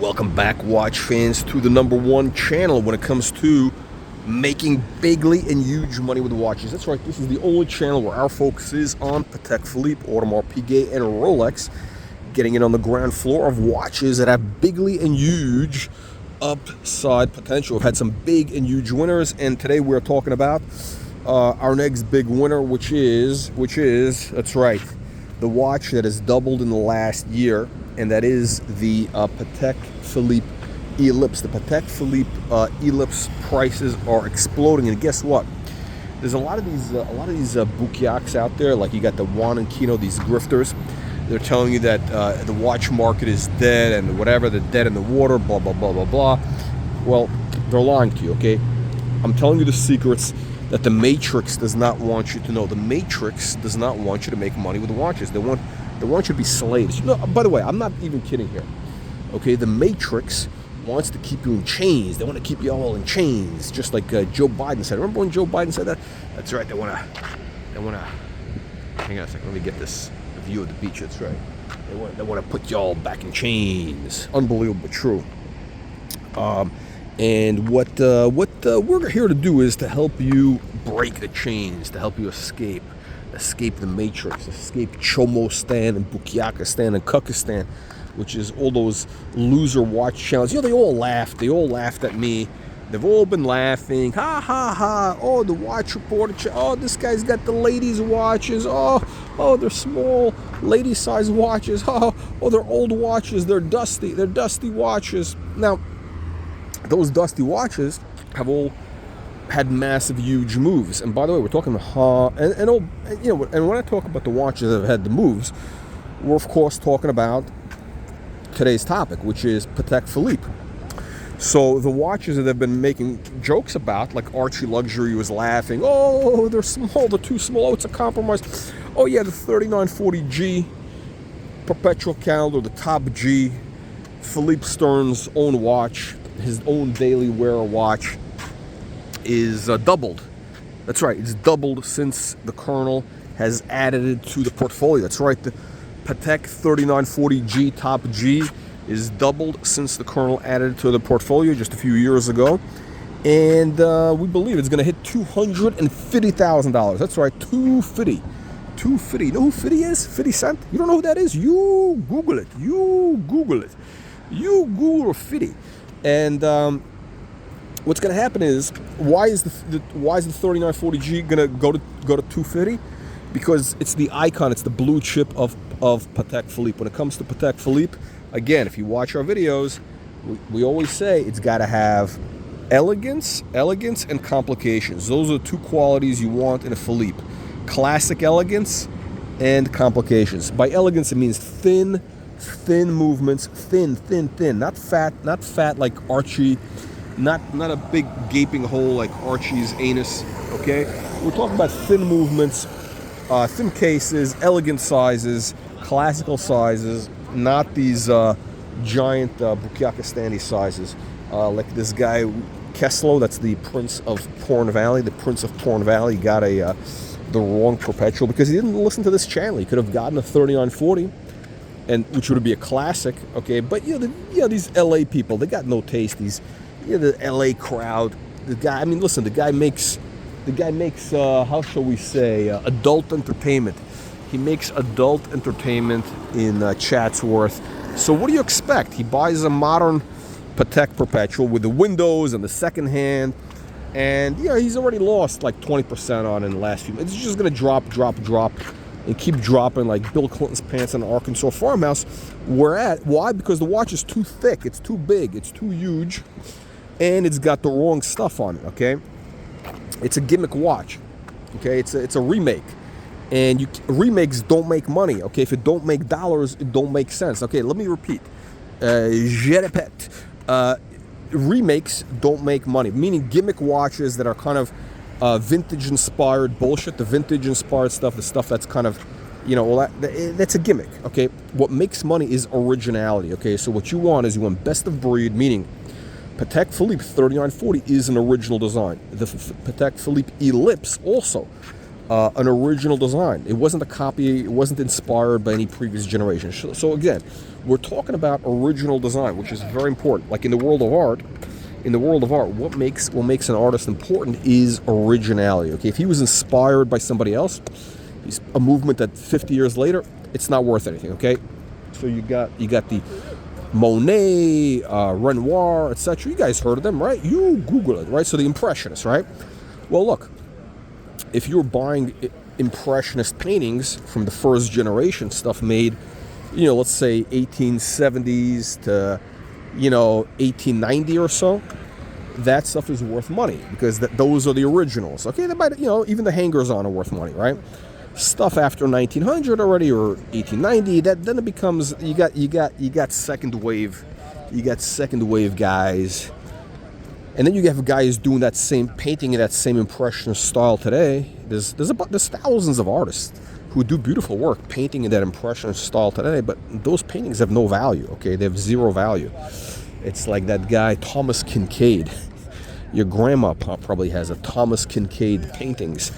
Welcome back, watch fans, to the #1 channel when it comes to making bigly and huge money with watches. That's right, this is the only channel where our focus is on Patek Philippe, Audemars Piguet, and Rolex, getting it on the ground floor of watches that have bigly and huge upside potential. We've had some big and huge winners, and today we're talking about our next big winner, which is, that's right, the watch that has doubled in the last year, and that is the Patek Philippe Ellipse. The Patek Philippe Ellipse prices are exploding, and guess what? There's a lot of these bouquiacs out there, like you got the Juan and Kino, these grifters. They're telling you that the watch market is dead and whatever, they're dead in the water, blah, blah, blah, blah, blah. Well, they're lying to you, okay? I'm telling you the secrets that the Matrix does not want you to know. The Matrix does not want you to make money with watches. They want you to be slaves. No, by the way, I'm not even kidding here. Okay, the Matrix wants to keep you in chains. They want to keep you all in chains, just like Joe Biden said. Remember when Joe Biden said that? That's right. They want to. Hang on a second. Let me get this view of the beach. That's right. They want to put you all back in chains. Unbelievable, but true. And what we're here to do is to help you break the chains, to help you escape the Matrix, escape Chomostan and Bukiakistan and Kukistan, which is all those loser watch channels. You know, they all laughed at me. They've all been laughing. Ha, ha, ha. Oh, the watch reporter. Oh, this guy's got the ladies' watches. Oh, they're small, lady-sized watches. Oh, they're old watches. They're dusty. They're dusty watches. Now, those dusty watches have all had massive, huge moves. And by the way, we're talking and when I talk about the watches that have had the moves, we're of course talking about today's topic, which is Patek Philippe. So the watches that they've been making jokes about, like Archie Luxury was laughing, oh, they're small, they're too small, oh, it's a compromise. Oh yeah, the 3940G perpetual calendar, the top G, Philippe Stern's own watch, his own daily wearer watch, is doubled. That's right, it's doubled since the Colonel has added it to the portfolio. That's right, the Patek 3940G Top G is doubled since the Colonel added it to the portfolio just a few years ago. And we believe it's going to hit $250,000. That's right, $250. $250. You know who 50 is? 50 Cent? You don't know who that is? You Google it. You Google 50. And what's going to happen is, why is the 3940G going to go to 250? Because it's the icon, it's the blue chip of Patek Philippe. When it comes to Patek Philippe, again, if you watch our videos, we always say it's got to have elegance, and complications. Those are the two qualities you want in a Philippe: classic elegance and complications. By elegance, it means thin movements, thin, not fat like Archie, not a big gaping hole like Archie's anus. Okay, we're talking about thin movements, thin cases, elegant sizes, classical sizes, not these giant Bukiakistani sizes, like this guy Keslow. That's the Prince of Porn Valley. The Prince of Porn Valley got the wrong perpetual because he didn't listen to this channel. He could have gotten a 3940. And which would be a classic, okay? But these LA people, they got no taste. These, the LA crowd. The guy, I mean, listen, the guy makes how shall we say, adult entertainment. He makes adult entertainment in Chatsworth. So what do you expect? He buys a modern Patek Perpetual with the windows and the second hand, and he's already lost like 20% on it in the last few minutes. It's just gonna drop, and keep dropping like Bill Clinton's pants in an Arkansas farmhouse. Why? Because the watch is too thick, it's too big, it's too huge, and it's got the wrong stuff on it, okay? It's a gimmick watch, okay? It's a remake, and remakes don't make money, okay? If it don't make dollars, it don't make sense. Okay, let me repeat. Je répète. Remakes don't make money, meaning gimmick watches that are kind of vintage-inspired bullshit, the vintage-inspired stuff, the stuff that's kind of, that's a gimmick, okay? What makes money is originality, okay? So what you want best of breed, meaning Patek Philippe 3940 is an original design. The Patek Philippe Ellipse also an original design. It wasn't a copy. It wasn't inspired by any previous generation. So again, we're talking about original design, which is very important. Like in the world of art, what makes an artist important is originality. Okay, if he was inspired by somebody else, he's a movement that 50 years later, it's not worth anything. Okay, so you got the Monet, Renoir, etc. You guys heard of them, right? You Google it, right? So the Impressionists, right? Well, look, if you're buying Impressionist paintings from the first generation, stuff made, let's say 1870s to, 1890 or so, that stuff is worth money because those are the originals. Okay, they might, even the hangers on are worth money, right? Stuff after 1900 already or 1890, then it becomes you got second wave guys. And then you have guys doing that same painting in that same impressionist style today. There's thousands of artists who do beautiful work painting in that impressionist style today, but those paintings have no value, okay? They have zero value. It's like that guy Thomas Kincaid. Your grandma probably has a Thomas Kincaid paintings,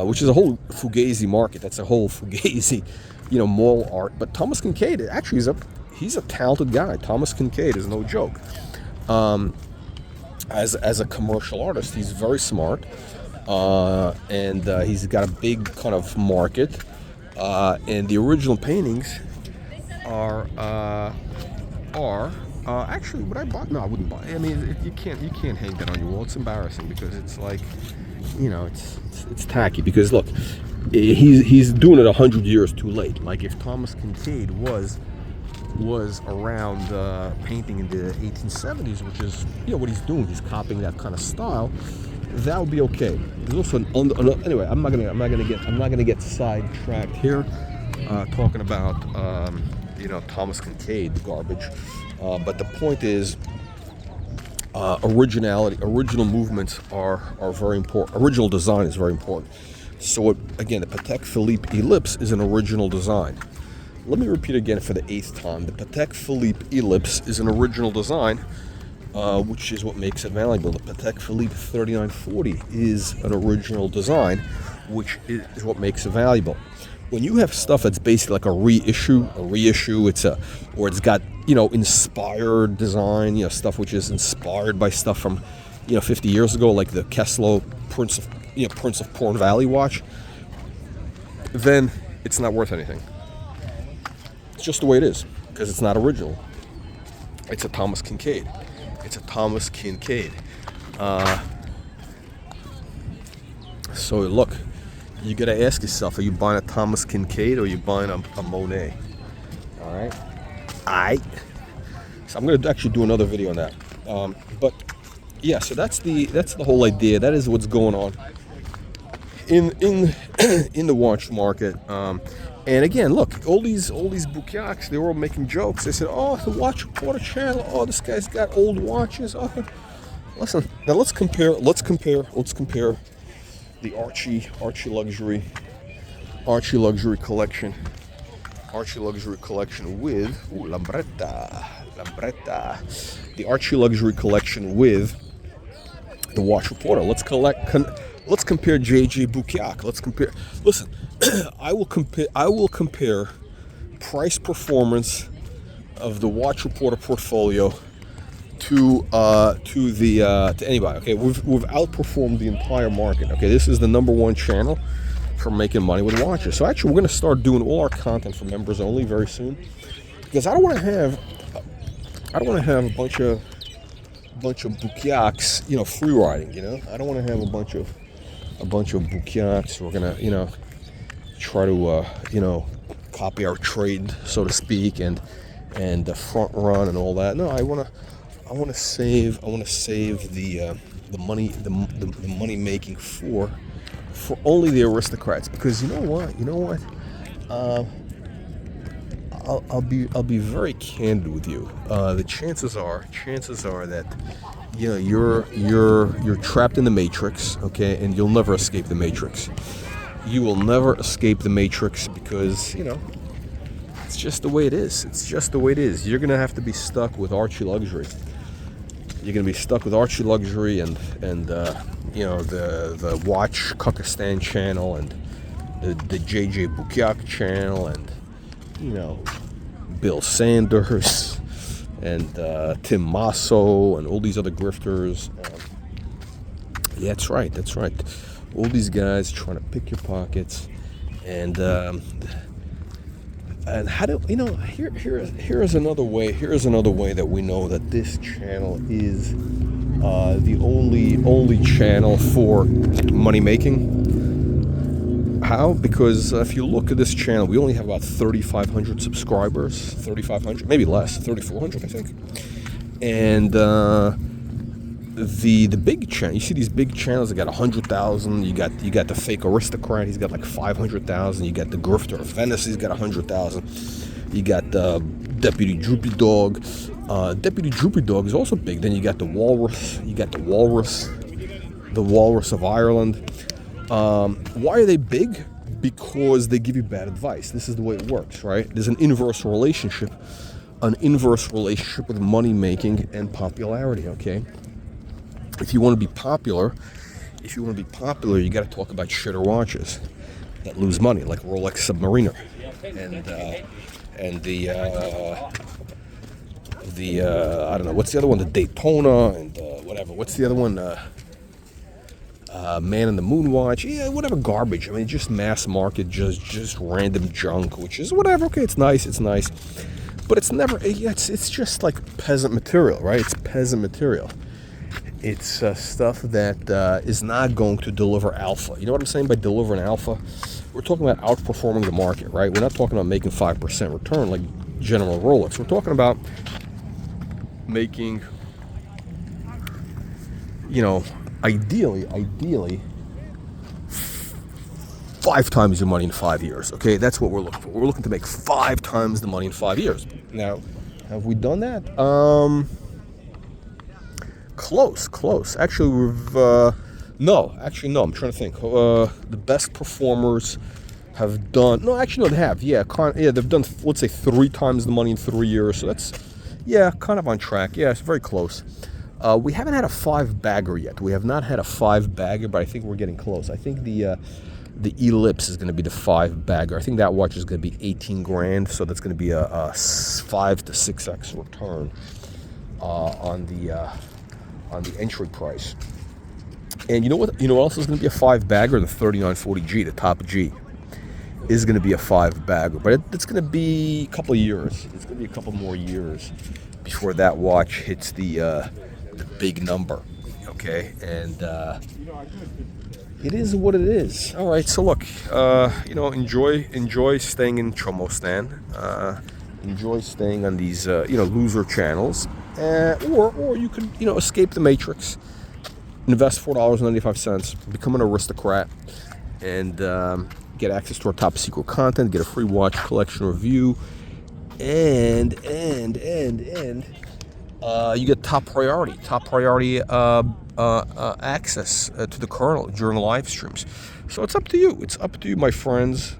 which is a whole Fugazi market. That's a whole Fugazi, mall art. But Thomas Kincaid, actually, he's a talented guy. Thomas Kincaid is no joke. As a commercial artist, he's very smart, and he's got a big kind of market. And the original paintings are actually, would I buy? No, I wouldn't buy. I mean, you can't hang that on your wall. It's embarrassing because it's like, it's tacky. Because look, he's doing it 100 years too late. Like if Thomas Kincaid was around painting in the 1870s, which is what he's doing. He's copying that kind of style. That would be okay. There's also anyway. I'm not gonna get sidetracked here, talking about Thomas Kincaid garbage. But the point is, original movements are very important. Original design is very important. So again, the Patek Philippe Ellipse is an original design. Let me repeat again for the 8th time. The Patek Philippe Ellipse is an original design, which is what makes it valuable. The Patek Philippe 3940 is an original design, which is what makes it valuable. When you have stuff that's basically like a reissue, it's got inspired design, stuff which is inspired by stuff from 50 years ago, like the Kessler Prince of Porn Valley watch, then it's not worth anything. It's just the way it is, because it's not original. It's a Thomas Kincaid. So look, you gotta ask yourself, are you buying a Thomas Kincaid or are you buying a Monet? All right. So I'm gonna actually do another video on that. But yeah, so that's the whole idea. That is what's going on in the watch market. And again, look, all these bouquiacs, they were all making jokes. They said, "Oh, the Watch Reporter channel. Oh, this guy's got old watches." Oh, listen. Now let's compare the Archie luxury collection with Lambretta. The Archie luxury collection with the Watch Reporter. Let's compare JJ Bouquiac. Let's compare. Listen, I will compare price performance of the Watch Reporter portfolio to anybody. Okay, we've outperformed the entire market. Okay, this is the #1 channel for making money with watches. So actually, we're going to start doing all our content for members only very soon, because I don't want to have a bunch of bouquiacs, free riding. I don't want to have a bunch of bouquiacs who are gonna try to copy our trade, so to speak, and front run and all that. No, I want to save the money making for only the aristocrats, because you know what I'll be very candid with you. The chances are that you're trapped in the matrix, okay, and you'll never escape the matrix. You will never escape the matrix because it's just the way it is. You're gonna have to be stuck with Archie luxury. You're gonna be stuck with Archie Luxury and you know, the Watch Kukistan channel and the JJ Bukyak channel and, you know, Bill Sanders and Tim Masso and all these other grifters. Yeah, that's right. All these guys trying to pick your pockets, and how do you know? Here is another way. Here is another way that we know that this channel is the only channel for money making. How? Because if you look at this channel, we only have about 3,500 subscribers. 3,500, maybe less. 3,400, I think. And the big channel, you see these big channels that got 100,000. You got the fake aristocrat, he's got like 500,000. You got the grifter of Venice, he's got 100,000. You got Deputy Droopy Dog. Deputy Droopy Dog is also big. Then you got the Walrus. The Walrus of Ireland. Why are they big? Because they give you bad advice. This is the way it works, right? There's an inverse relationship with money making and popularity. Okay. If you want to be popular, you got to talk about shitter watches that lose money, like Rolex Submariner, and the I don't know, what's the other one? The Daytona and whatever. What's the other one? Man in the Moon watch. Yeah, whatever garbage. I mean, just mass market, just random junk, which is whatever. Okay, it's nice, but it's never. It's just like peasant material, right? It's peasant material. It's stuff that is not going to deliver alpha. You know what I'm saying by delivering alpha? We're talking about outperforming the market, right? We're not talking about making 5% return like General Rolex. We're talking about making, you know, ideally 5 times your money in 5 years. Okay, that's what we're looking for. We're looking to make 5 times the money in 5 years. Now, have we done that? Close. Actually, we've no. I'm trying to think. The best performers have done. No, actually, no, they have. Yeah, they've done. Let's say 3 times the money in 3 years. So that's, yeah, kind of on track. Yeah, it's very close. We haven't had a 5-bagger yet. We have not had a 5-bagger, but I think we're getting close. I think the Ellipse is going to be the 5-bagger. I think that watch is going to be 18 grand. So that's going to be a 5 to 6x return on the entry price. And you know what? You know what else is going to be a 5-bagger? The 3940G, the top G, is going to be a 5-bagger. But it's going to be a couple of years. It's going to be a couple more years before that watch hits the big number. Okay, and it is what it is. All right. So look, you know, enjoy staying in Chomostan. Enjoy staying on these you know, loser channels. Or you could, you know, escape the matrix, invest $4.95, become an aristocrat, and get access to our top secret content, get a free watch collection review, and you get top priority access to the kernel during live streams. So it's up to you. It's up to you, my friends.